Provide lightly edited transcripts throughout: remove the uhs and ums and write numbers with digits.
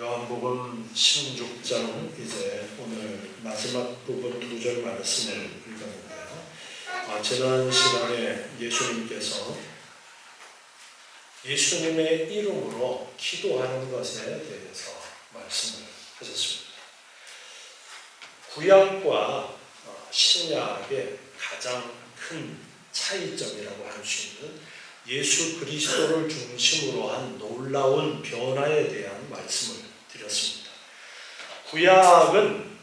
요한복음 16장 이제 오늘 마지막 부분 2절 말씀을 읽었는데요. 지난 시간에 예수님께서 예수님의 이름으로 기도하는 것에 대해서 말씀을 하셨습니다. 구약과 신약의 가장 큰 차이점이라고 할 수 있는 예수 그리스도를 중심으로 한 놀라운 변화에 대한 말씀을 드렸습니다. 구약은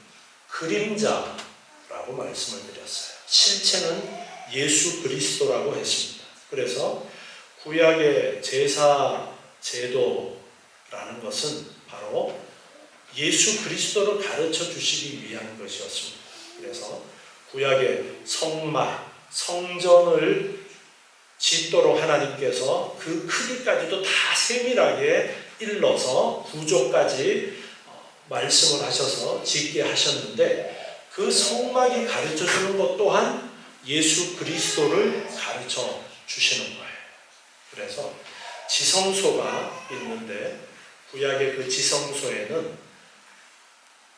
그림자라고 말씀을 드렸어요. 실체는 예수 그리스도라고 했습니다. 그래서 구약의 제사 제도라는 것은 바로 예수 그리스도를 가르쳐 주시기 위한 것이었습니다. 그래서 구약의 성막, 성전을 짓도록 하나님께서 그 크기까지도 다 세밀하게 일러서 구조까지 말씀을 하셔서 짓게 하셨는데, 그 성막이 가르쳐 주는 것 또한 예수 그리스도를 가르쳐 주시는 거예요. 그래서 지성소가 있는데, 구약의 그 지성소에는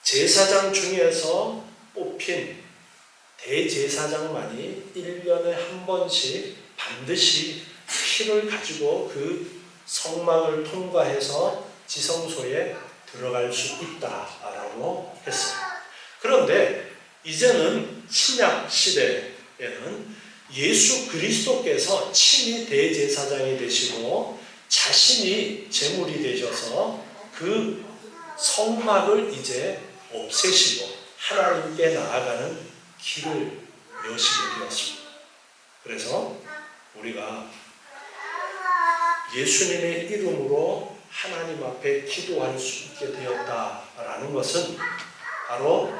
제사장 중에서 뽑힌 대제사장만이 1년에 한 번씩 반드시 피를 가지고 그 성막을 통과해서 지성소에 들어갈 수 있다라고 했어요. 그런데 이제는 신약 시대에는 예수 그리스도께서 친히 대제사장이 되시고 자신이 제물이 되셔서 그 성막을 이제 없애시고 하나님께 나아가는 길을 여시게 되었습니다. 그래서 우리가 예수님의 이름으로 하나님 앞에 기도할 수 있게 되었다라는 것은 바로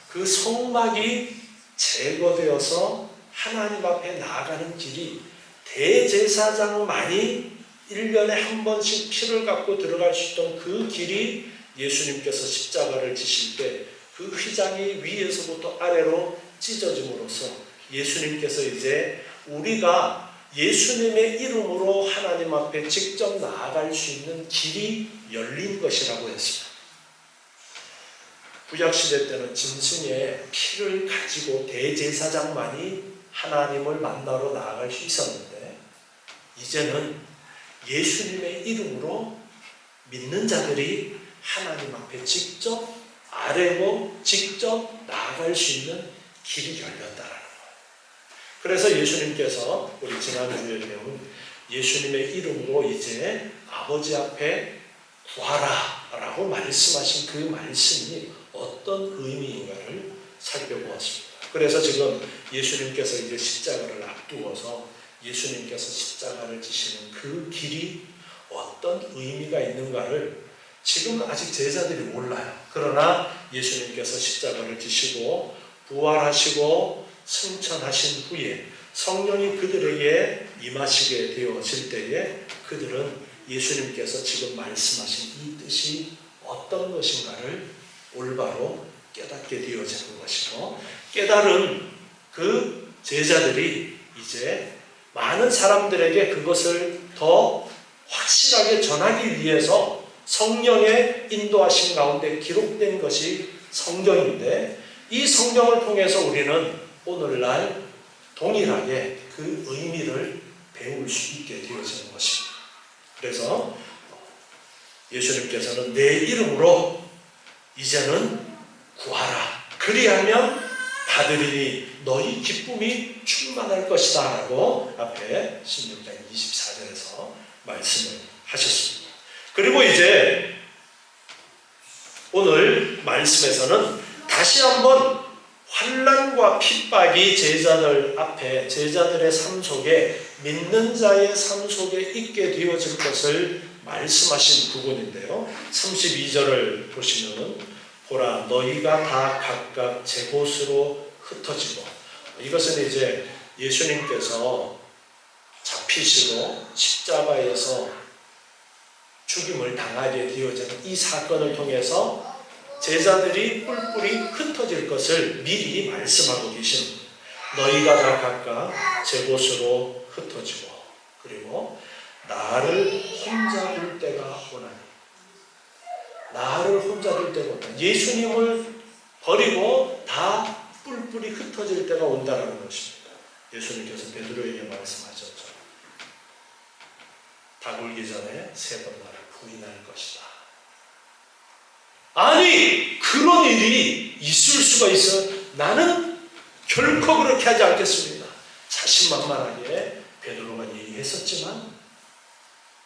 그 성막이 제거되어서 하나님 앞에 나아가는 길이 대제사장만이 1년에 한 번씩 피를 갖고 들어갈 수 있던 그 길이 예수님께서 십자가를 지실 때 그 휘장이 위에서부터 아래로 찢어짐으로써 예수님께서 이제 우리가 예수님의 이름으로 하나님 앞에 직접 나아갈 수 있는 길이 열린 것이라고 했습니다. 구약시대 때는 짐승의 피를 가지고 대제사장만이 하나님을 만나러 나아갈 수 있었는데, 이제는 예수님의 이름으로 믿는 자들이 하나님 앞에 직접 아뢰고 직접 나아갈 수 있는 길이 열렸다라는 거예요. 그래서 예수님께서 우리 지난주에 배운 예수님의 이름으로 이제 아버지 앞에 구하라 라고 말씀하신 그 말씀이 어떤 의미인가를 살펴보았습니다. 그래서 지금 예수님께서 이제 십자가를 앞두어서 예수님께서 십자가를 지시는 그 길이 어떤 의미가 있는가를 지금 아직 제자들이 몰라요. 그러나 예수님께서 십자가를 지시고 부활하시고 승천하신 후에 성령이 그들에게 임하시게 되어질 때에 그들은 예수님께서 지금 말씀하신 이 뜻이 어떤 것인가를 올바로 깨닫게 되어지는 것이고, 깨달은 그 제자들이 이제 많은 사람들에게 그것을 더 확실하게 전하기 위해서 성령의 인도하심 가운데 기록된 것이 성경인데, 이 성경을 통해서 우리는 오늘날 동일하게 그 의미를 배울 수 있게 되어지는 것입니다. 그래서 예수님께서는 내 이름으로 이제는 구하라, 그리하면 받으리니 너희 기쁨이 충만할 것이다 라고 앞에 16장 24절에서 말씀을 하셨습니다. 그리고 이제 오늘 말씀에서는 다시 한번 환난과 핍박이 제자들 앞에, 제자들의 삶 속에, 믿는 자의 삶 속에 있게 되어질 것을 말씀하신 부분인데요. 32절을 보시면 보라 너희가 다 각각 제 곳으로 흩어지고, 이것은 이제 예수님께서 잡히시고 십자가에서 죽임을 당하게 되어진 이 사건을 통해서 제자들이 뿔뿔이 흩어질 것을 미리 말씀하고 계십니다. 너희가 다 각각 제 곳으로 흩어지고, 그리고 나를 혼자 둘 때가 오나니, 나를 혼자 둘 때가 온다. 예수님을 버리고 다 뿔뿔이 흩어질 때가 온다는 것입니다. 예수님께서 베드로에게 말씀하셨죠. 닭 울기 전에 3번 나를 부인할 것이다. 아니, 그런 일이 있을 수가 있어. 나는 결코 그렇게 하지 않겠습니다. 자신만만하게 베드로가 얘기했었지만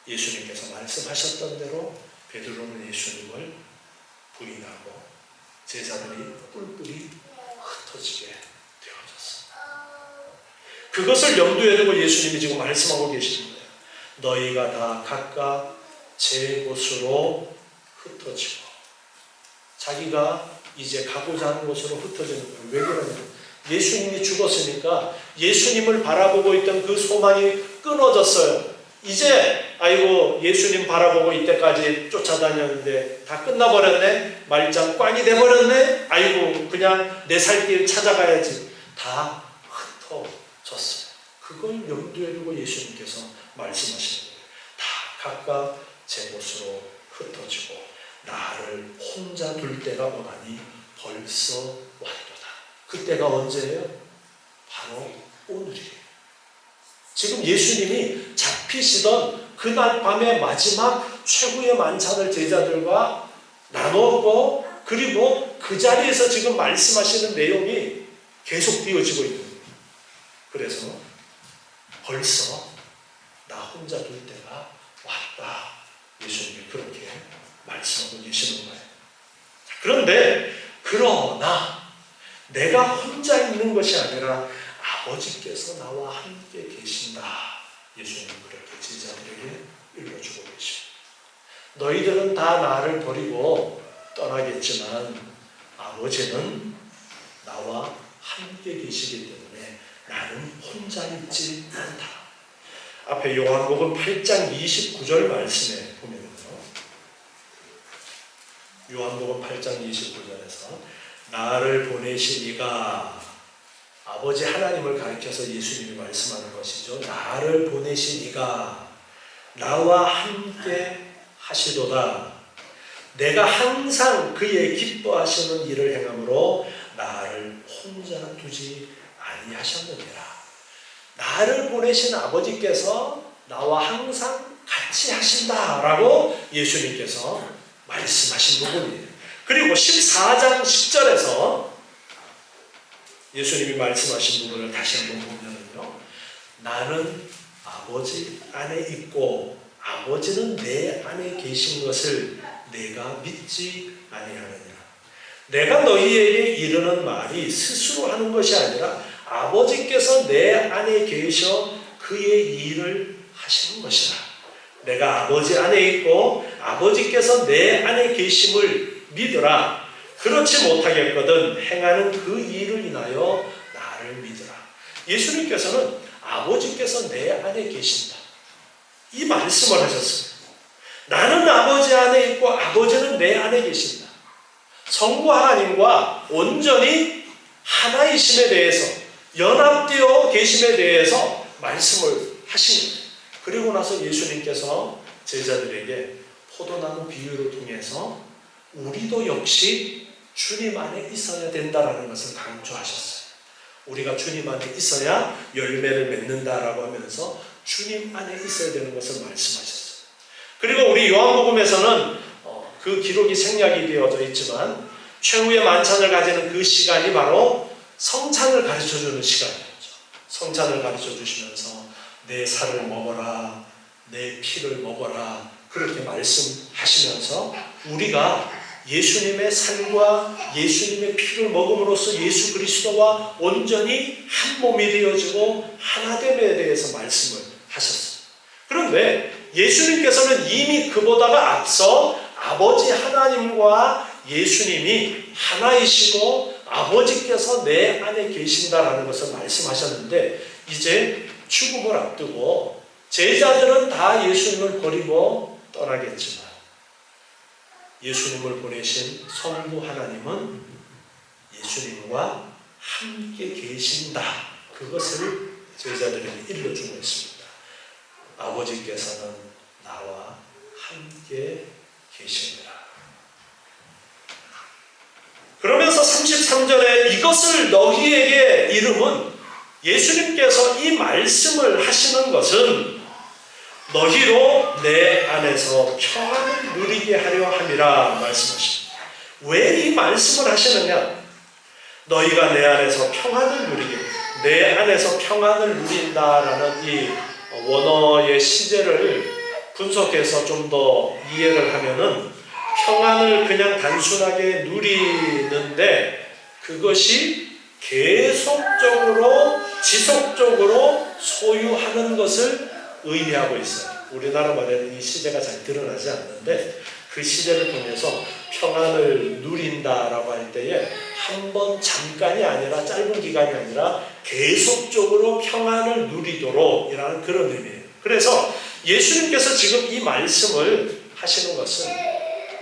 예수님께서 말씀하셨던 대로 베드로는 예수님을 부인하고 제자들이 뿔뿔이 흩어지게 되어졌습니다. 그것을 염두에 두고 예수님이 지금 말씀하고 계십니다. 너희가 다 각각 제 곳으로 흩어지고, 자기가 이제 가고자 하는 곳으로 흩어지는 거예요. 왜 그러냐면 예수님이 죽었으니까 예수님을 바라보고 있던 그 소망이 끊어졌어요. 이제 아이고 예수님 바라보고 이때까지 쫓아다녔는데 다 끝나버렸네. 말짱 꽝이 돼버렸네. 아이고 그냥 내 살 길 찾아가야지. 다 흩어졌어요. 그걸 염두에 두고 예수님께서 말씀하시는 거예요. 다 각각 제 곳으로 흩어지고 나를 혼자 둘 때가 오나니 벌써 왔도다. 그때가 언제예요? 바로 오늘이에요. 지금 예수님이 잡히시던 그날 밤의 마지막 최후의 만찬을 제자들과 나눴고, 그리고 그 자리에서 지금 말씀하시는 내용이 계속 되어지고 있는 거예요. 그래서 벌써 나 혼자 둘 때가 왔다. 예수님이 그렇게 말씀하고 계시는 거예요. 그러나 내가 혼자 있는 것이 아니라 아버지께서 나와 함께 계신다. 예수님은 그렇게 제자들에게 일러주고 계십니다. 너희들은 다 나를 버리고 떠나겠지만 아버지는 나와 함께 계시기 때문에 나는 혼자 있지 않다. 앞에 요한복음 8장 29절 말씀에 보면요, 요한복음 8장 29절에서 나를 보내신 이가, 아버지 하나님을 가리켜서 예수님이 말씀하는 것이죠. 나를 보내신 이가 나와 함께 하시도다. 내가 항상 그의 기뻐하시는 일을 행함으로 나를 혼자 두지 아니하셨느니라. 나를 보내신 아버지께서 나와 항상 같이 하신다라고 예수님께서 말씀하신 부분이에요. 그리고 14장 10절에서 예수님이 말씀하신 부분을 다시 한번 보면요, 나는 아버지 안에 있고 아버지는 내 안에 계신 것을 내가 믿지 아니하느냐. 내가 너희에게 이르는 말이 스스로 하는 것이 아니라 아버지께서 내 안에 계셔 그의 일을 하시는 것이라. 내가 아버지 안에 있고 아버지께서 내 안에 계심을 믿으라. 그렇지 못하겠거든 행하는 그 일을 인하여 나를 믿으라. 예수님께서는 아버지께서 내 안에 계신다, 이 말씀을 하셨어요. 나는 아버지 안에 있고 아버지는 내 안에 계신다. 성부 하나님과 온전히 하나이심에 대해서, 연합되어 계심에 대해서 말씀을 하신 거예요. 그리고 나서 예수님께서 제자들에게 포도나무 비유를 통해서 우리도 역시 주님 안에 있어야 된다라는 것을 강조하셨어요. 우리가 주님 안에 있어야 열매를 맺는다라고 하면서 주님 안에 있어야 되는 것을 말씀하셨어요. 그리고 우리 요한복음에서는 그 기록이 생략이 되어져 있지만 최후의 만찬을 가지는 그 시간이 바로 성찬을 가르쳐주는 시간이었죠. 성찬을 가르쳐주시면서 내 살을 먹어라, 내 피를 먹어라, 그렇게 말씀하시면서 우리가 예수님의 살과 예수님의 피를 먹음으로써 예수 그리스도와 온전히 한 몸이 되어지고 하나됨에 대해서 말씀을 하셨어요. 그런데 예수님께서는 이미 그보다가 앞서 아버지 하나님과 예수님이 하나이시고 아버지께서 내 안에 계신다라는 것을 말씀하셨는데, 이제 죽음을 앞두고 제자들은 다 예수님을 버리고 떠나겠지만 예수님을 보내신 성부 하나님은 예수님과 함께 계신다. 그것을 제자들에게 일러주고 있습니다. 아버지께서는 나와 함께 계십니다. 23절에 이것을 너희에게 이름은 예수님께서 이 말씀을 하시는 것은 너희로 내 안에서 평안을 누리게 하려 함이라 말씀하십니다. 왜 이 말씀을 하시느냐? 너희가 내 안에서 평안을 누리게, 내 안에서 평안을 누린다라는 이 원어의 시제를 분석해서 좀 더 이해를 하면은 평안을 그냥 단순하게 누리는데 그것이 계속적으로 지속적으로 소유하는 것을 의미하고 있어요. 우리나라 말에는 이 시제가 잘 드러나지 않는데 그 시제를 통해서 평안을 누린다라고 할 때에 한 번 잠깐이 아니라 짧은 기간이 아니라 계속적으로 평안을 누리도록 이라는 그런 의미예요. 그래서 예수님께서 지금 이 말씀을 하시는 것은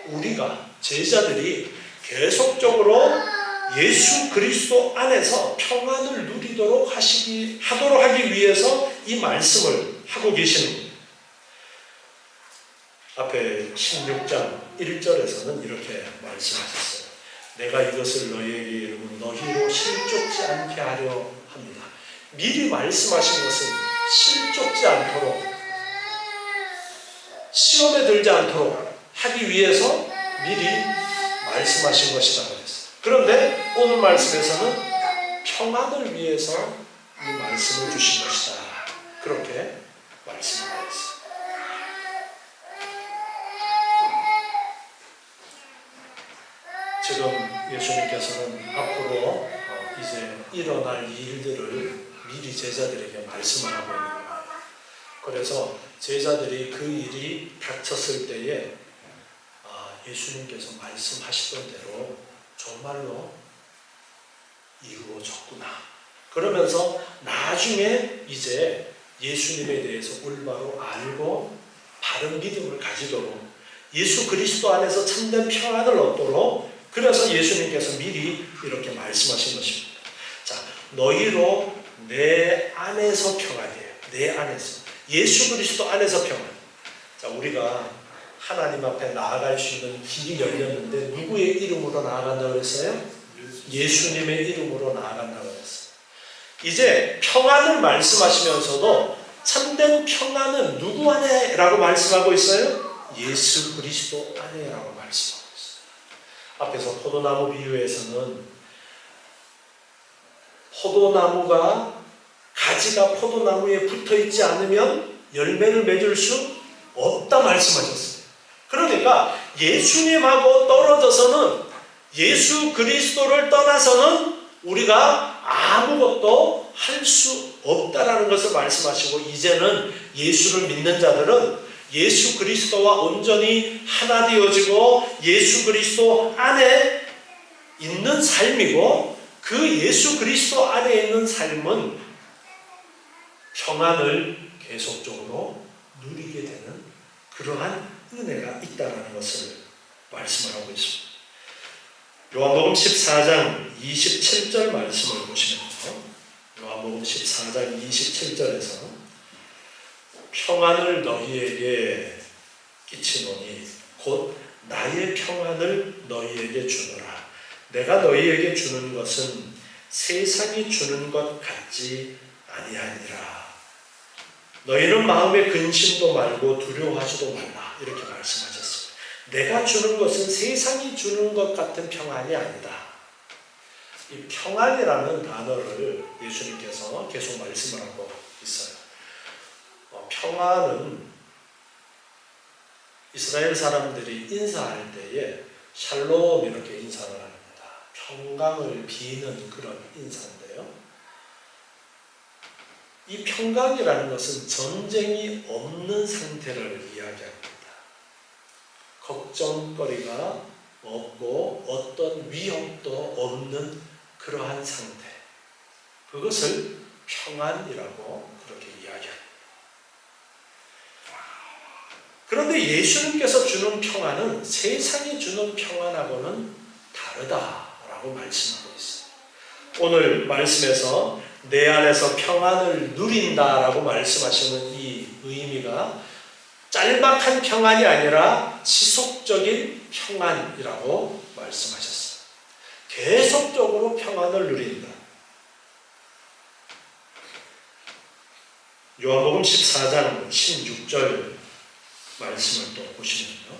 우리가 제자들이 계속적으로 예수 그리스도 안에서 평안을 누리도록 하기 위해서 이 말씀을 하고 계시는 겁니다. 앞에 16장 1절에서는 이렇게 말씀하셨어요. 내가 이것을 너희에게 이름은 너희로 실족지 않게 하려 합니다. 미리 말씀하신 것은 실족지 않도록, 시험에 들지 않도록 하기 위해서 미리 말씀하신 것이다 그랬어요. 그런데 오늘 말씀에서는 평안을 위해서 이 말씀을 주신 것이다. 그렇게 말씀하셨어요. 지금 예수님께서는 앞으로 이제 일어날 일들을 미리 제자들에게 말씀을 하고 있는 거예요. 그래서 제자들이 그 일이 닥쳤을 때에 예수님께서 말씀하시던 대로 정말로 이루어졌구나. 그러면서 나중에 이제 예수님에 대해서 올바로 알고 바른 믿음을 가지도록 예수 그리스도 안에서 참된 평안을 얻도록 그래서 예수님께서 미리 이렇게 말씀하신 것입니다. 자, 너희로 내 안에서 평안이에요. 내 안에서. 예수 그리스도 안에서 평안. 자, 우리가 하나님 앞에 나아갈 수 있는 길이 열렸는데 누구의 이름으로 나아간다고 했어요? 예수님의 이름으로 나아간다고 했어요. 이제 평안을 말씀하시면서도 참된 평안은 누구 안에? 라고 말씀하고 있어요? 예수 그리스도 안에 라고 말씀하고 있어요. 앞에서 포도나무 비유에서는 포도나무가 가지가 포도나무에 붙어있지 않으면 열매를 맺을 수 없다 말씀하셨어요. 그러니까 예수님하고 떨어져서는 예수 그리스도를 떠나서는 우리가 아무것도 할 수 없다라는 것을 말씀하시고 이제는 예수를 믿는 자들은 예수 그리스도와 온전히 하나 되어지고 예수 그리스도 안에 있는 삶이고 그 예수 그리스도 안에 있는 삶은 평안을 계속적으로 누리게 되는 그러한 은혜가 있다는 것을 말씀을 하고 있습니다. 요한복음 14장 27절 말씀을 보시면요. 요한복음 14장 27절에서 평안을 너희에게 끼치노니 곧 나의 평안을 너희에게 주노라. 내가 너희에게 주는 것은 세상이 주는 것 같지 아니하니라. 너희는 마음에 근심도 말고 두려워하지도 말라. 이렇게 말씀하셨어요. 내가 주는 것은 세상이 주는 것 같은 평안이 아니다. 이 평안이라는 단어를 예수님께서 계속 말씀을 하고 있어요. 평안은 이스라엘 사람들이 인사할 때에 샬롬 이렇게 인사를 합니다. 평강을 비는 그런 인사인데요. 이 평강이라는 것은 전쟁이 없는 상태를 이야기합니다. 걱정거리가 없고 어떤 위협도 없는 그러한 상태. 그것을 평안이라고 그렇게 이야기합니다. 그런데 예수님께서 주는 평안은 세상이 주는 평안하고는 다르다라고 말씀하고 있어요. 오늘 말씀에서 내 안에서 평안을 누린다라고 말씀하시는 이 의미가 짤막한 평안이 아니라 지속적인 평안이라고 말씀하셨어요. 계속적으로 평안을 누린다. 요한복음 14장 16절 말씀을 또 보시면요.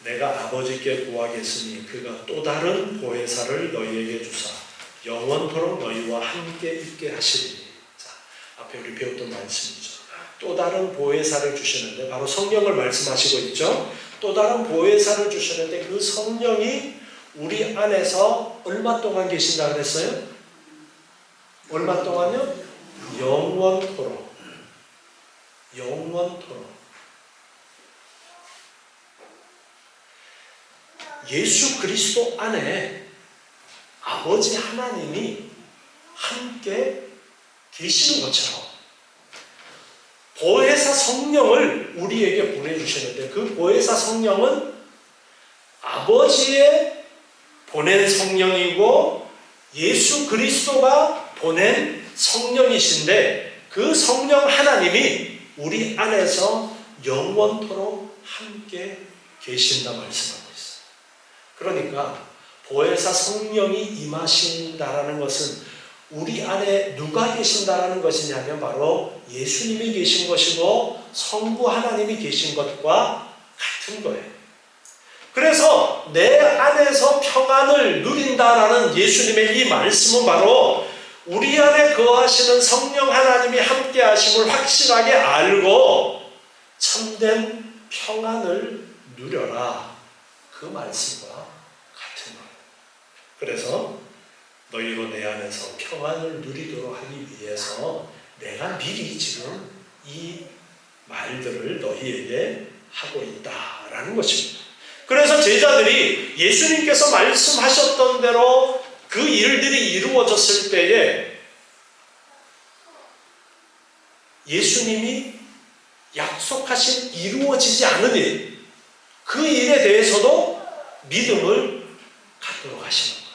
내가 아버지께 구하겠으니 그가 또 다른 보혜사를 너희에게 주사 영원토록 너희와 함께 있게 하시리니. 자, 앞에 우리 배웠던 말씀이죠. 또 다른 보혜사를 주시는데 바로 성령을 말씀하시고 있죠. 또 다른 보혜사를 주시는데 그 성령이 우리 안에서 얼마 동안 계신다 그랬어요? 얼마 동안요? 영원토록. 영원토록. 예수 그리스도 안에 아버지 하나님이 함께 계시는 것처럼 보혜사 성령을 우리에게 보내주시는데 그 보혜사 성령은 아버지의 보낸 성령이고 예수 그리스도가 보낸 성령이신데 그 성령 하나님이 우리 안에서 영원토록 함께 계신다 말씀합니다. 그러니까 보혜사 성령이 임하신다라는 것은 우리 안에 누가 계신다라는 것이냐면 바로 예수님이 계신 것이고 성부 하나님이 계신 것과 같은 거예요. 그래서 내 안에서 평안을 누린다라는 예수님의 이 말씀은 바로 우리 안에 거하시는 성령 하나님이 함께 하심을 확실하게 알고 참된 평안을 누려라. 그 말씀과 같은 거예요. 그래서 너희로 내 안에서 평안을 누리도록 하기 위해서 내가 미리 지금 이 말들을 너희에게 하고 있다라는 것입니다. 그래서 제자들이 예수님께서 말씀하셨던 대로 그 일들이 이루어졌을 때에 예수님이 약속하신 이루어지지 않은 일, 그 일에 대해서도 믿음을 갖도록 하시는 거예요.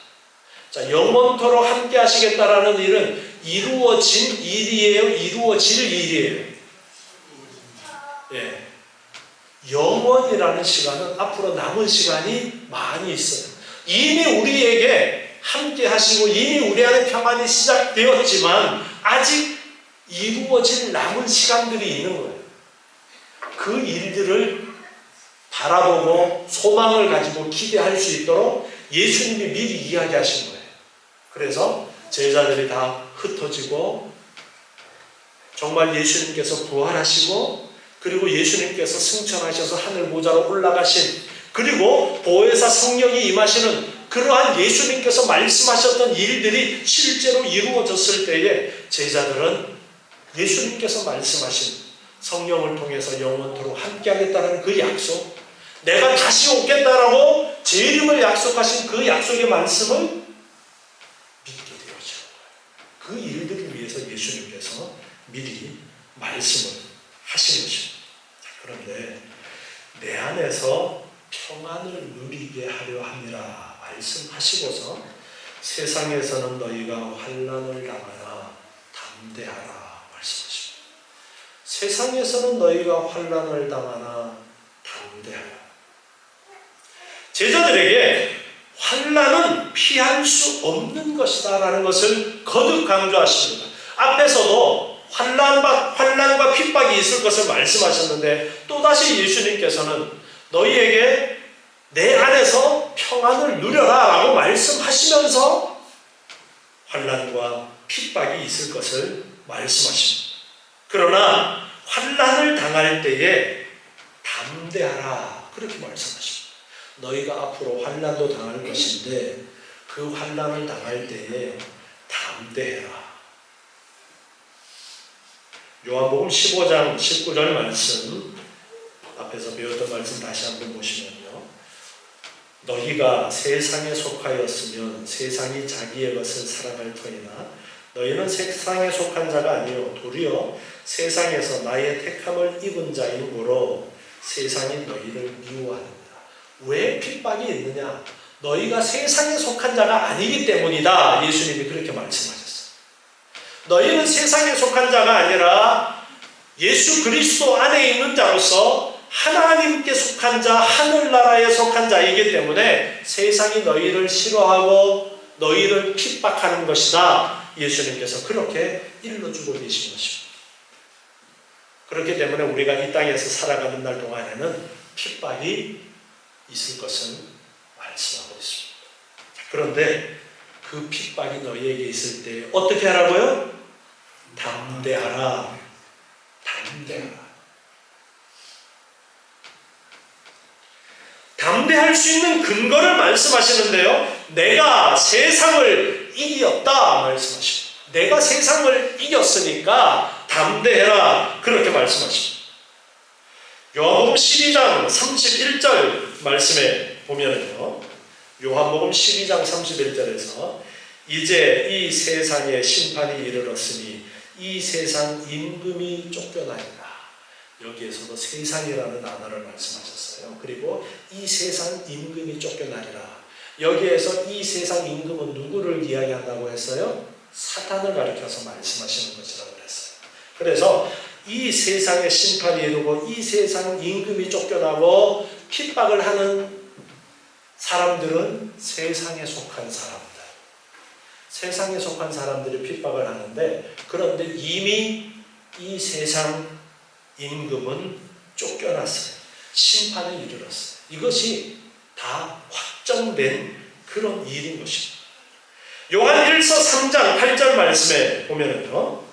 자, 영원토록 함께 하시겠다라는 일은 이루어진 일이에요? 이루어질 일이에요? 예. 영원이라는 시간은 앞으로 남은 시간이 많이 있어요. 이미 우리에게 함께 하시고 이미 우리 안에 평안이 시작되었지만 아직 이루어질 남은 시간들이 있는 거예요. 그 일들을 바라보고 소망을 가지고 기대할 수 있도록 예수님이 미리 이야기하신 거예요. 그래서 제자들이 다 흩어지고 정말 예수님께서 부활하시고 그리고 예수님께서 승천하셔서 하늘 보좌로 올라가신 그리고 보혜사 성령이 임하시는 그러한 예수님께서 말씀하셨던 일들이 실제로 이루어졌을 때에 제자들은 예수님께서 말씀하신 성령을 통해서 영원토록 함께하겠다는 그 약속, 내가 다시 오겠다라고 재림을 약속하신 그 약속의 말씀을 믿게 되어져요. 그 일들을 위해서 예수님께서 미리 말씀을 하신 것입니다. 그런데 내 안에서 평안을 누리게 하려 함이라 말씀하시고서 세상에서는 너희가 환난을 당하나 담대하라 말씀하십니다. 세상에서는 너희가 환난을 당하나 담대하라. 제자들에게 환난은 피할 수 없는 것이다 라는 것을 거듭 강조하십니다. 앞에서도 환난과 핍박이 있을 것을 말씀하셨는데 또다시 예수님께서는 너희에게 내 안에서 평안을 누려라 라고 말씀하시면서 환난과 핍박이 있을 것을 말씀하십니다. 그러나 환난을 당할 때에 담대하라 그렇게 말씀하십니다. 너희가 앞으로 환난도 당할 것인데 그 환난을 당할 때에 담대해라. 요한복음 15장 19절 말씀 앞에서 배웠던 말씀 다시 한번 보시면요. 너희가 세상에 속하였으면 세상이 자기의 것을 사랑할 터이나 너희는 세상에 속한 자가 아니요 도리어 세상에서 나의 택함을 입은 자이므로 세상이 너희를 미워하느니라. 왜 핍박이 있느냐? 너희가 세상에 속한 자가 아니기 때문이다. 예수님이 그렇게 말씀하셨어요. 너희는 세상에 속한 자가 아니라 예수 그리스도 안에 있는 자로서 하나님께 속한 자, 하늘나라에 속한 자이기 때문에 세상이 너희를 싫어하고 너희를 핍박하는 것이다. 예수님께서 그렇게 일러주고 계신 것입니다. 그렇기 때문에 우리가 이 땅에서 살아가는 날 동안에는 핍박이 있을 것을 말씀하고 있습니다. 그런데 그 핍박이 너희에게 있을 때 어떻게 하라고요? 담대하라. 담대하라. 담대할 수 있는 근거를 말씀하시는데요. 내가 세상을 이겼다 말씀하십니다. 내가 세상을 이겼으니까 담대해라. 그렇게 말씀하십니다. 요한복음 12장 31절 말씀에 보면은요. 요한복음 12장 31절에서 이제 이 세상에 심판이 이르렀으니 이 세상 임금이 쫓겨나리라. 여기에서도 세상이라는 단어를 말씀하셨어요. 그리고 이 세상 임금이 쫓겨나리라. 여기에서 이 세상 임금은 누구를 이야기한다고 했어요? 사탄을 가리켜서 말씀하시는 것이라고 그랬어요. 그래서 이 세상에 심판이 이르고 이 세상 임금이 쫓겨나고 핍박을 하는 사람들은 세상에 속한 사람들. 세상에 속한 사람들이 핍박을 하는데 그런데 이미 이 세상 임금은 쫓겨났어요. 심판에 이르렀어요. 이것이 다 확정된 그런 일인 것입니다. 요한 1서 3장 8절 말씀에 보면은요.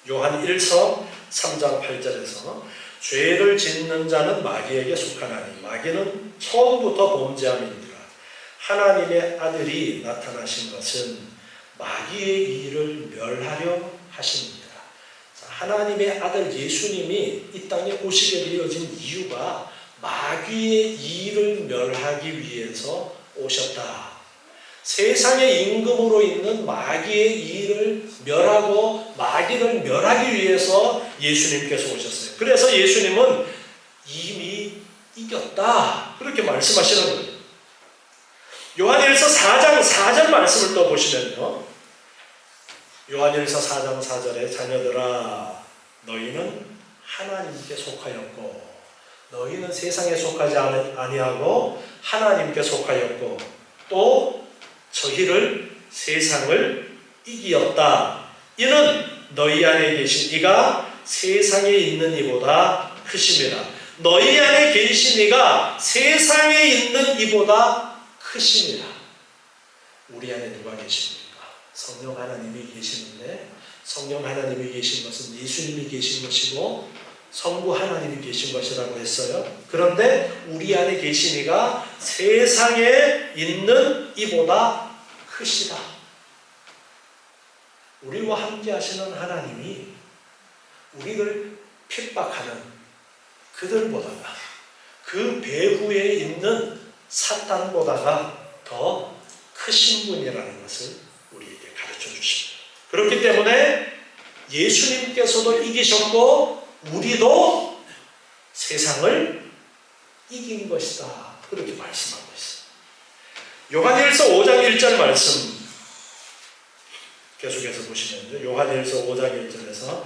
요한 1서 3장 8절에서 죄를 짓는 자는 마귀에게 속하나니 마귀는 처음부터 범죄함이니라. 하나님의 아들이 나타나신 것은 마귀의 일을 멸하려 하십니다. 하나님의 아들 예수님이 이 땅에 오시게 되어진 이유가 마귀의 일을 멸하기 위해서 오셨다. 세상의 임금으로 있는 마귀의 일을 멸하고 마귀를 멸하기 위해서 예수님께서 오셨어요. 그래서 예수님은 이미 이겼다. 그렇게 말씀하시는 거예요. 요한일서 4장 4절 말씀을 또 보시면요. 요한일서 4장 4절에 자녀들아 너희는 하나님께 속하였고 너희는 세상에 속하지 아니하고 하나님께 속하였고 또 저희를 세상을 이기었다. 이는 너희 안에 계신 이가 세상에 있는 이보다 크심이라. 너희 안에 계신 이가 세상에 있는 이보다 크심이라. 우리 안에 누가 계십니까? 성령 하나님이 계시는데 성령 하나님이 계신 것은 예수님이 계신 것이고 성부 하나님이 계신 것이라고 했어요. 그런데 우리 안에 계신 이가 세상에 있는 이보다 크시다. 우리와 함께 하시는 하나님이 우리를 핍박하는 그들보다가 그 배후에 있는 사탄보다가 더 크신 분이라는 것을 우리에게 가르쳐 주십니다. 그렇기 때문에 예수님께서도 이기셨고 우리도 세상을 이긴 것이다. 그렇게 말씀하고 있어요. 요한일서 5장 1절 말씀 계속해서 보시면요. 요한일서 5장 1절에서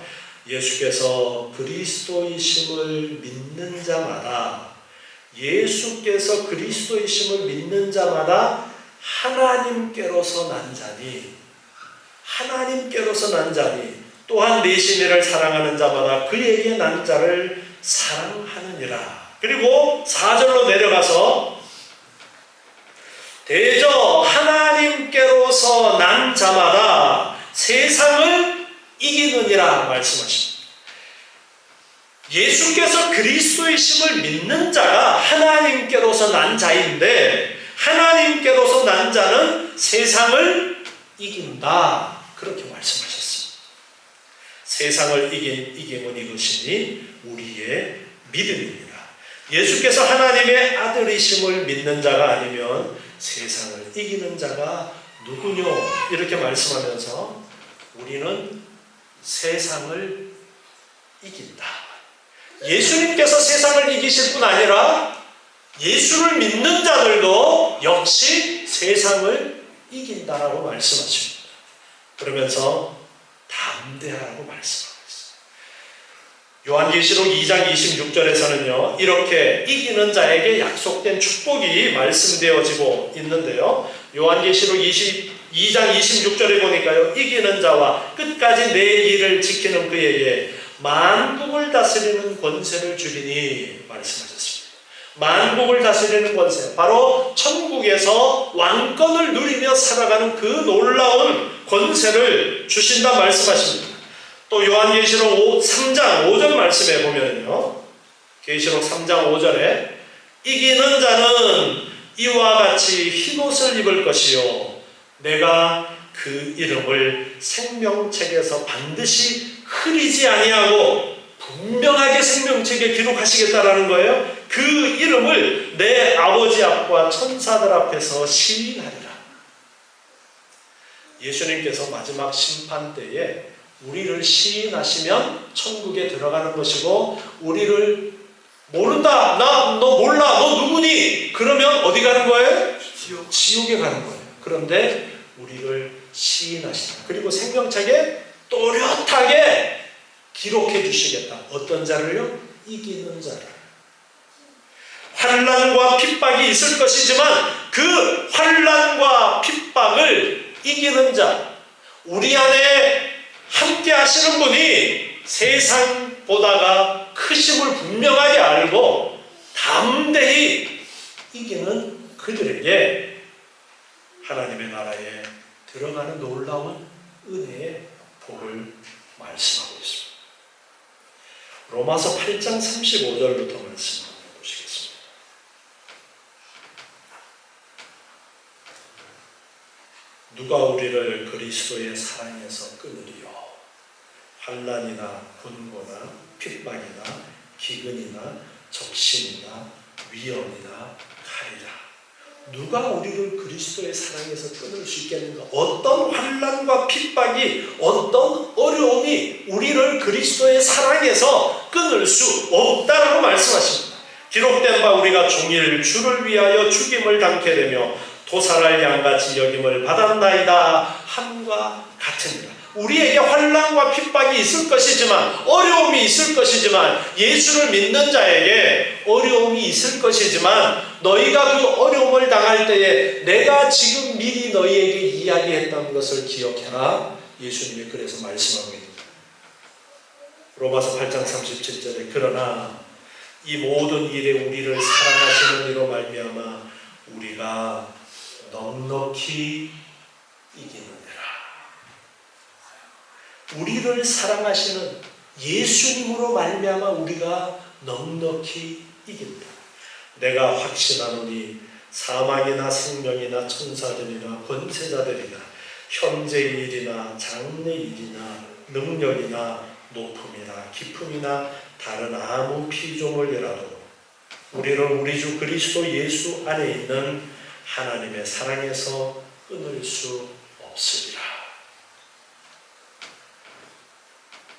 예수께서 그리스도이심을 믿는 자마다 예수께서 그리스도이심을 믿는 자마다 하나님께로서 난 자니 하나님께로서 난 자니 또한 내시내를 사랑하는 자마다 그에게 난 자를 사랑하느니라. 그리고 4절로 내려가서 대저 하나님께로서 난 자마다 세상을 이기느니라 말씀하십니다. 예수께서 그리스도이심을 믿는 자가 하나님께로서 난 자인데 하나님께로서 난 자는 세상을 이긴다. 그렇게 말씀하셨습니다. 세상을 이김은 이것이니 우리의 믿음입니다. 예수께서 하나님의 아들이심을 믿는 자가 아니면 세상을 이기는 자가 누구뇨? 이렇게 말씀하면서 우리는 세상을 이긴다. 예수님께서 세상을 이기실 뿐 아니라 예수를 믿는 자들도 역시 세상을 이긴다라고 말씀하십니다. 그러면서 담대하라고 말씀하고 있어요. 요한계시록 2장 26절에서는요, 이렇게 이기는 자에게 약속된 축복이 말씀되어지고 있는데요. 요한계시록 2장 26절에 보니까요, 이기는 자와 끝까지 내 일을 지키는 그에게 만국을 다스리는 권세를 주리니 말씀하셨습니다. 만국을 다스리는 권세, 바로 천국에서 왕권을 누리며 살아가는 그 놀라운 권세를 주신다 말씀하십니다. 또 요한계시록 3장 5절 말씀에 보면요, 계시록 3장 5절에 이기는 자는 이와 같이 흰옷을 입을 것이요 내가 그 이름을 생명책에서 반드시 흐리지 아니하고 분명하게 생명책에 기록하시겠다라는 거예요. 그 이름을 내 아버지 앞과 천사들 앞에서 시인하리라. 예수님께서 마지막 심판 때에 우리를 시인하시면 천국에 들어가는 것이고, 우리를 모른다, 너 몰라, 너 누구니? 그러면 어디 가는 거예요? 지옥에 가는 거예요. 그런데 우리를 시인하시다. 그리고 생명책에 또렷하게 기록해 주시겠다. 어떤 자를요? 이기는 자를. 환난과 핍박이 있을 것이지만 그 환난과 핍박을 이기는 자, 우리 안에 함께 하시는 분이 세상보다가 크심을 분명하게 알고 담대히 이기는 그들에게 하나님의 나라에 들어가는 놀라운 은혜의 복을 말씀하고 있습니다. 로마서 8장 35절부터 말씀 보시겠습니다. 누가 우리를 그리스도의 사랑에서 끊으리요? 환난이나 곤고나 핍박이나 기근이나 적신이나 위험이나 칼이라. 누가 우리를 그리스도의 사랑에서 끊을 수 있겠는가? 어떤 환난과 핍박이, 어떤 어려움이 우리를 그리스도의 사랑에서 끊을 수 없다라고 말씀하십니다. 기록된 바 우리가 종일 주를 위하여 죽임을 당케 되며 도살할 양같이 여김을 받았나이다 함과 같으니라. 우리에게 환난과 핍박이 있을 것이지만, 어려움이 있을 것이지만, 예수를 믿는 자에게 어려움이 있을 것이지만, 너희가 그 어려움을 당할 때에 내가 지금 미리 너희에게 이야기했던 것을 기억해라. 예수님이 그래서 말씀하고 있습니다. 로마서 8장 37절에 그러나 이 모든 일에 우리를 사랑하시는 이로 말미암아 우리가 넉넉히 이기느니라. 우리를 사랑하시는 예수님으로 말미암아 우리가 넉넉히 이긴다. 내가 확신하노니 사망이나 생명이나 천사들이나 권세자들이나 현재의 일이나 장래의 일이나 능력이나 높음이나 깊음이나 다른 아무 피조물이라도 우리를 우리 주 그리스도 예수 안에 있는 하나님의 사랑에서 끊을 수 없으리라.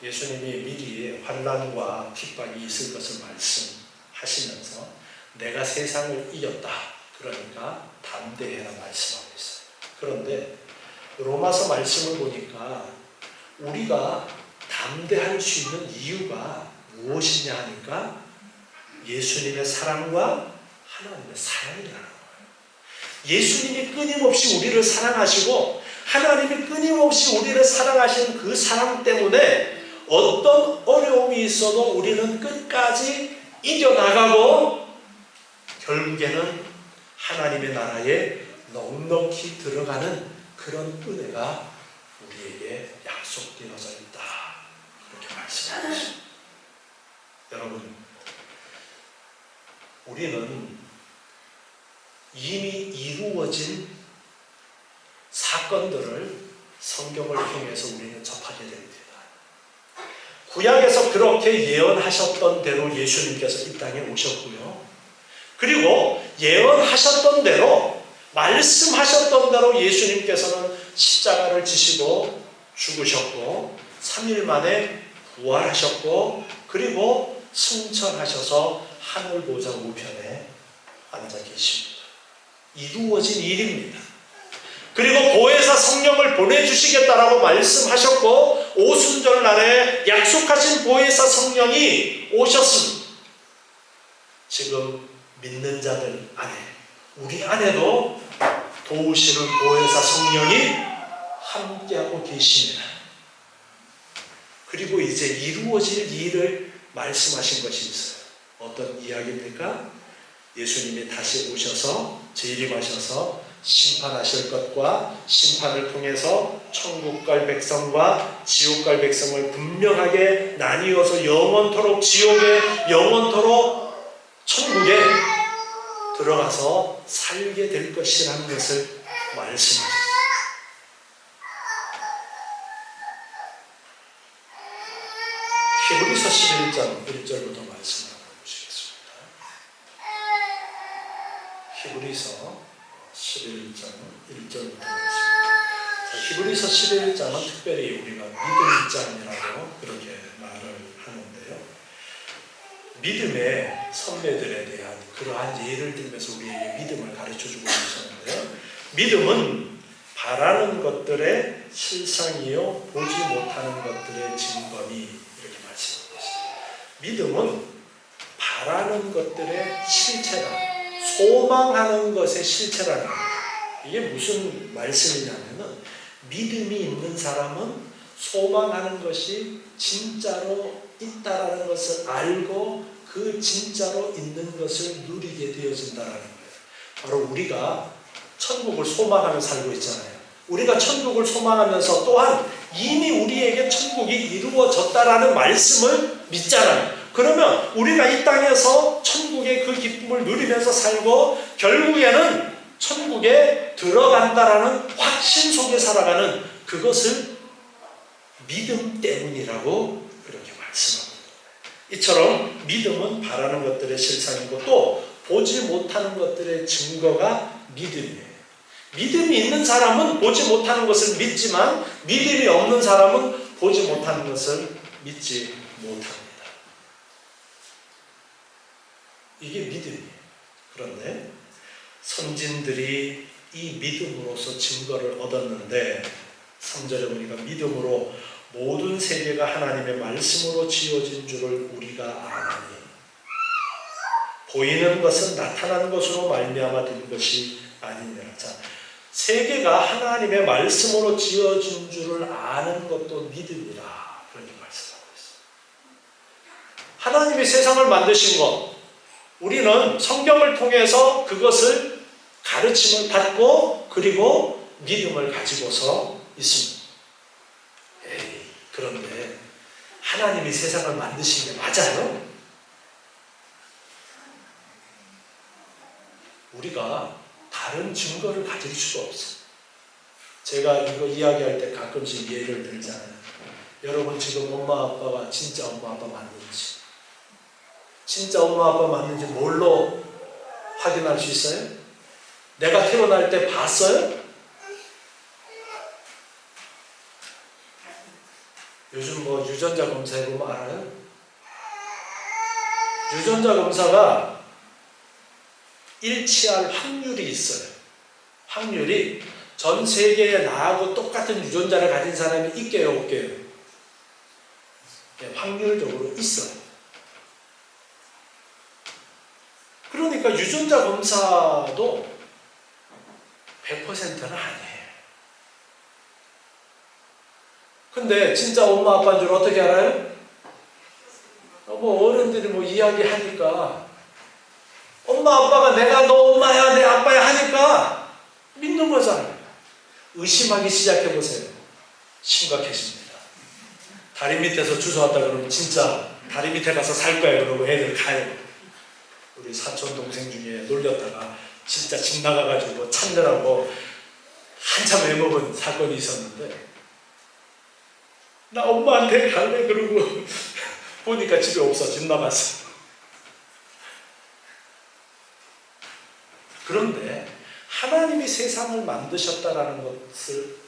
예수님이 미리 환난과 핍박이 있을 것을 말씀하시면서 내가 세상을 이겼다, 그러니까 담대해라 말씀하고 있어요. 그런데 로마서 말씀을 보니까 우리가 담대할 수 있는 이유가 무엇이냐 하니까 예수님의 사랑과 하나님의 사랑이라는 거예요. 예수님이 끊임없이 우리를 사랑하시고 하나님이 끊임없이 우리를 사랑하시는 그 사랑 때문에 어떤 어려움이 있어도 우리는 끝까지 이겨나가고 결국에는 하나님의 나라에 넉넉히 들어가는 그런 은혜가 우리에게 약속되어져 있다. 그렇게 말씀하십니다. 여러분, 우리는 이미 이루어진 사건들을 성경을 통해서 우리는 접하게 됩니다. 구약에서 그렇게 예언하셨던 대로 예수님께서 이 땅에 오셨고요. 그리고 예언하셨던 대로, 말씀하셨던 대로 예수님께서는 십자가를 지시고 죽으셨고 3일 만에 부활하셨고 그리고 승천하셔서 하늘 보좌 우편에 앉아 계십니다. 이루어진 일입니다. 그리고 보혜사 성령을 보내주시겠다라고 말씀하셨고 오순절 날에 약속하신 보혜사 성령이 오셨습니다. 지금 믿는 자들 안에, 우리 안에도 도우시는 보혜사 성령이 함께하고 계십니다. 그리고 이제 이루어질 일을 말씀하신 것이 있어요. 어떤 이야기입니까? 예수님이 다시 오셔서 재림하셔서 심판하실 것과 심판을 통해서 천국 갈 백성과 지옥 갈 백성을 분명하게 나뉘어서 영원토록 지옥에 영원토록 천국에 들어가서 살게 될 것이라는 것을 말씀하셨어요. 히브리서 11장 1절부터 말씀을 보시겠습니다. 히브리서 11장 1절부터 말씀. 히브리서 11장은 특별히 우리가 믿음 장이라고 그렇게 말을 하는데요. 믿음의 선배들에 대한 그러한 예를 들면서 우리에게 믿음을 가르쳐주고 계셨는데요. 믿음은 바라는 것들의 실상이요 보지 못하는 것들의 증거니, 이렇게 말씀하고 있습니다. 믿음은 바라는 것들의 실체다. 소망하는 것의 실체라는 거예요. 이게 무슨 말씀이냐면은, 믿음이 있는 사람은 소망하는 것이 진짜로 있다라는 것을 알고 그 진짜로 있는 것을 누리게 되어진다라는 거예요. 바로 우리가 천국을 소망하며 살고 있잖아요. 우리가 천국을 소망하면서 또한 이미 우리에게 천국이 이루어졌다라는 말씀을 믿잖아요. 그러면 우리가 이 땅에서 천국의 그 기쁨을 누리면서 살고 결국에는 천국에 들어간다라는 확신 속에 살아가는 그것을 믿음 때문이라고 그렇게 말씀합니다. 이처럼 믿음은 바라는 것들의 실상이고 또 보지 못하는 것들의 증거가 믿음이에요. 믿음이 있는 사람은 보지 못하는 것을 믿지만 믿음이 없는 사람은 보지 못하는 것을 믿지 못합니다. 이게 믿음이에요. 그런데 선진들이 이 믿음으로서 증거를 얻었는데 3절에 보니까 믿음으로 모든 세계가 하나님의 말씀으로 지어진 줄을 우리가 아나니 보이는 것은 나타나는 것으로 말미암아 된 것이 아니니라. 자, 세계가 하나님의 말씀으로 지어진 줄을 아는 것도 믿음이라, 그렇게 말씀하고 있어요. 하나님이 세상을 만드신 것, 우리는 성경을 통해서 그것을 가르침을 받고 그리고 믿음을 가지고서 있습니다. 그런데 하나님이 세상을 만드신 게 맞아요? 우리가 다른 증거를 가질 수가 없어요. 제가 이거 이야기할 때 가끔씩 예를 들잖아요. 여러분 지금 엄마 아빠가 진짜 엄마 아빠 맞는지, 진짜 엄마 아빠 맞는지 뭘로 확인할 수 있어요? 내가 태어날 때 봤어요? 요즘 뭐 유전자 검사해보면 알아요? 유전자 검사가 일치할 확률이 있어요. 확률이 전 세계에 나하고 똑같은 유전자를 가진 사람이 있게요, 없게요? 네, 확률적으로 있어요. 그러니까 유전자 검사도 100%는 아니에요. 근데 진짜 엄마 아빠인 줄 어떻게 알아요? 뭐 어른들이 뭐 이야기하니까 엄마 아빠가 내가 너 엄마야 내 아빠야 하니까 믿는 거잖아요. 의심하기 시작해보세요. 심각해집니다. 다리 밑에서 주워왔다 그러면 진짜 다리 밑에 가서 살 거야 그러고 애들 가요. 우리 사촌 동생 중에 놀렸다가 진짜 집 나가가지고 찾느라고 한참 애먹은 사건이 있었는데, 나 엄마한테 갈래 그러고 보니까 집에 없어. 집 나갔어. 그런데 하나님이 세상을 만드셨다라는 것을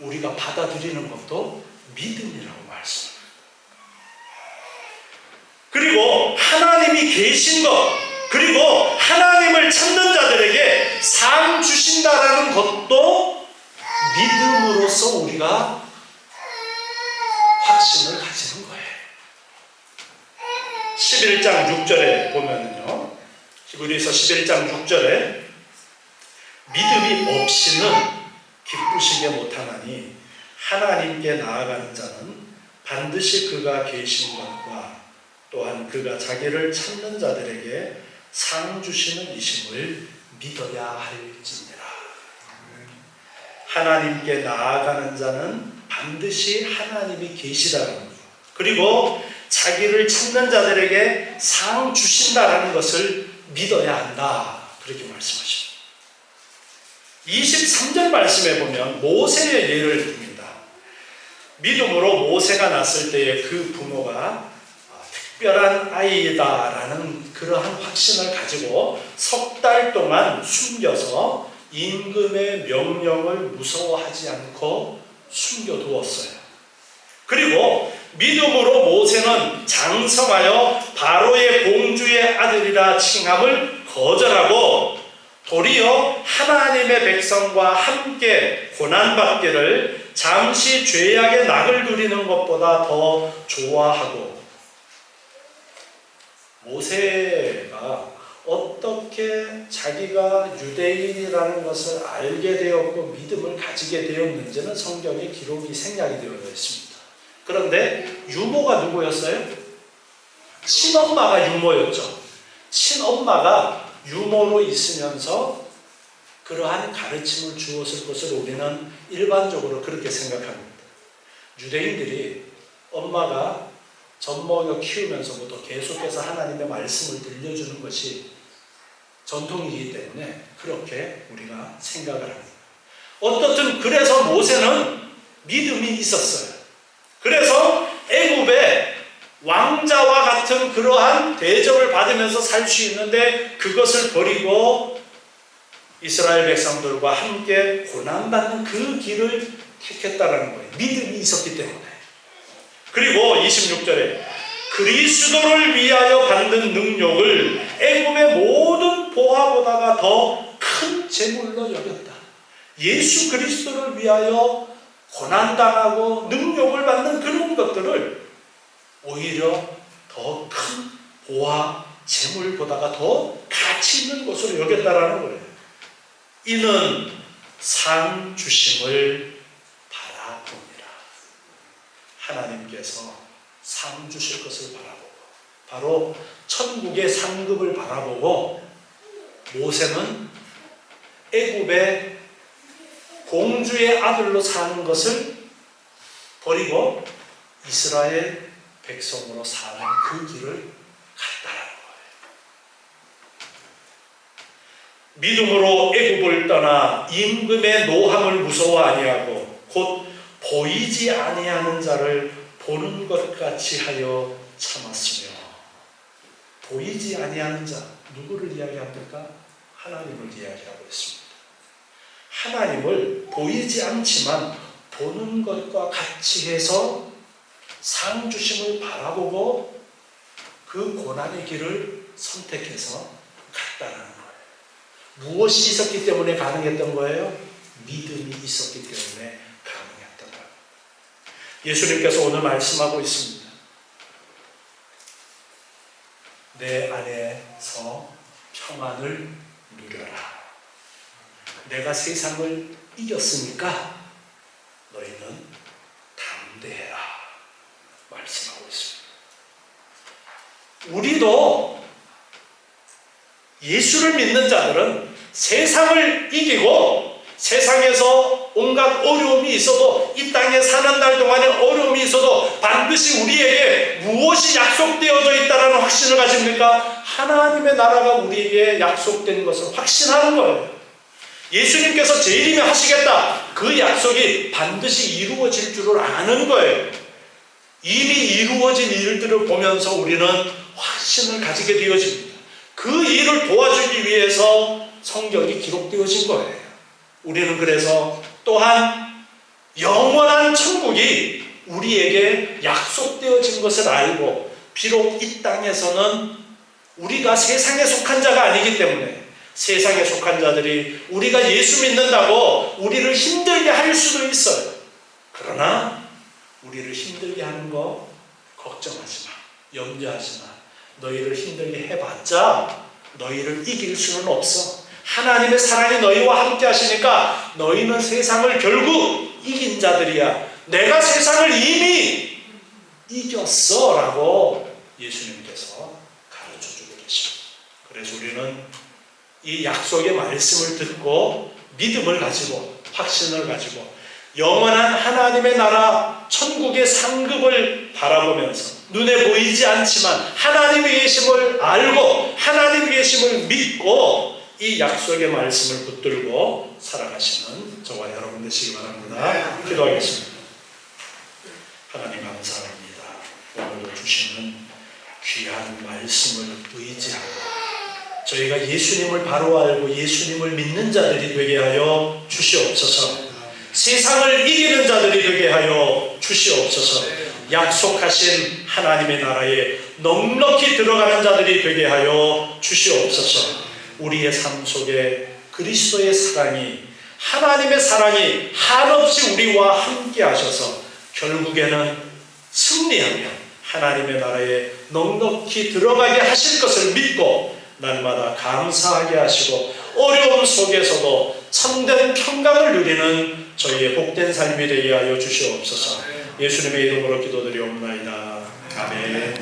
우리가 받아들이는 것도 믿음이라고 말씀합니다. 그리고 하나님이 계신 것, 그리고 하나님을 찾는 자들에게 상 주신다라는 것도 믿음으로써 우리가 확신을 가지는 거예요. 11장 6절에 보면은요, 히브리서 11장 6절에 믿음이 없이는 기쁘시게 못하나니 하나님께 나아가는 자는 반드시 그가 계신 것과 또한 그가 자기를 찾는 자들에게 상 주시는 이심을 믿어야 할지니라. 하나님께 나아가는 자는 반드시 하나님이 계시다는 것, 그리고 자기를 찾는 자들에게 상 주신다라는 것을 믿어야 한다, 그렇게 말씀하십니다. 23절 말씀에 보면 모세의 예를 듭니다. 믿음으로 모세가 났을 때에 그 부모가 특별한 아이다라는 그러한 확신을 가지고 석 달 동안 숨겨서 임금의 명령을 무서워하지 않고 숨겨두었어요. 그리고 믿음으로 모세는 장성하여 바로의 공주의 아들이라 칭함을 거절하고 도리어 하나님의 백성과 함께 고난받기를 잠시 죄악의 낙을 누리는 것보다 더 좋아하고, 모세가 어떻게 자기가 유대인이라는 것을 알게 되었고 믿음을 가지게 되었는지는 성경에 기록이 생략이 되어 있습니다. 그런데 유모가 누구였어요? 친엄마가 유모였죠. 친엄마가 유모로 있으면서 그러한 가르침을 주었을 것을 우리는 일반적으로 그렇게 생각합니다. 유대인들이 엄마가 젖먹여 키우면서부터 계속해서 하나님의 말씀을 들려주는 것이 전통이기 때문에 그렇게 우리가 생각을 합니다. 어떻든 그래서 모세는 믿음이 있었어요. 그래서 애굽의 왕자와 같은 그러한 대접을 받으면서 살 수 있는데 그것을 버리고 이스라엘 백성들과 함께 고난받는 그 길을 택했다라는 거예요. 믿음이 있었기 때문에. 그리고 26절에 그리스도를 위하여 받는 능력을 애굽의 모든 보화보다가 더 큰 재물로 여겼다. 예수 그리스도를 위하여 고난당하고 능력을 받는 그런 것들을 오히려 더 큰 보화, 재물보다가 더 가치 있는 것으로 여겼다라는 거예요. 이는 상 주심을 바라봅니다. 하나님께서 상 주실 것을 바라보고, 바로 천국의 상급을 바라보고 모세는 애굽의 공주의 아들로 사는 것을 버리고 이스라엘 백성으로 사는 그 길을 갔다라는 거예요. 믿음으로 애굽을 떠나 임금의 노함을 무서워 아니하고 곧 보이지 아니하는 자를 보는 것 같이 하여 참았으며. 보이지 아니하는 자, 누구를 이야기합니까? 하나님을 이야기하고 있습니다. 하나님을 보이지 않지만 보는 것과 같이 해서 상 주심을 바라보고 그 고난의 길을 선택해서 갔다는 거예요. 무엇이 있었기 때문에 가능했던 거예요? 믿음이 있었기 때문에 가능했던 거예요. 예수님께서 오늘 말씀하고 있습니다. 내 안에서 평안을 누려라. 내가 세상을 이겼으니까 너희는 담대해라. 말씀하고 있습니다. 우리도 예수를 믿는 자들은 세상을 이기고 세상에서 온갖 어려움이 있어도, 이 땅에 사는 날 동안에 어려움이 있어도 반드시 우리에게 무엇이 약속되어져 있다는 확신을 가집니까? 하나님의 나라가 우리에게 약속된 것을 확신하는 거예요. 예수님께서 재림에 하시겠다, 그 약속이 반드시 이루어질 줄을 아는 거예요. 이미 이루어진 일들을 보면서 우리는 확신을 가지게 되어집니다. 그 일을 도와주기 위해서 성경이 기록되어진 거예요. 우리는 그래서 또한 영원한 천국이 우리에게 약속되어진 것을 알고, 비록 이 땅에서는 우리가 세상에 속한 자가 아니기 때문에 세상에 속한 자들이 우리가 예수 믿는다고 우리를 힘들게 할 수도 있어요. 그러나 우리를 힘들게 하는 거 걱정하지 마. 염려하지 마. 너희를 힘들게 해봤자 너희를 이길 수는 없어. 하나님의 사랑이 너희와 함께 하시니까 너희는 세상을 결국 이긴 자들이야. 내가 세상을 이미 이겼어 라고 예수님께서 가르쳐주고 계십니다. 그래서 우리는 이 약속의 말씀을 듣고 믿음을 가지고 확신을 가지고 영원한 하나님의 나라 천국의 상급을 바라보면서 눈에 보이지 않지만 하나님의 계심을 알고 하나님의 계심을 믿고 이 약속의 말씀을 붙들고 살아가시는 저와 여러분 되시기 바랍니다. 기도하겠습니다. 하나님 감사합니다. 오늘도 주시는 귀한 말씀을 의지하고 저희가 예수님을 바로 알고 예수님을 믿는 자들이 되게 하여 주시옵소서. 세상을 이기는 자들이 되게 하여 주시옵소서. 약속하신 하나님의 나라에 넉넉히 들어가는 자들이 되게 하여 주시옵소서. 우리의 삶 속에 그리스도의 사랑이 하나님의 사랑이 한없이 우리와 함께 하셔서 결국에는 승리하며 하나님의 나라에 넉넉히 들어가게 하실 것을 믿고 날마다 감사하게 하시고 어려움 속에서도 참된 평강을 누리는 저희의 복된 삶이 되게 하여 주시옵소서. 예수님의 이름으로 기도드리옵나이다. 아멘.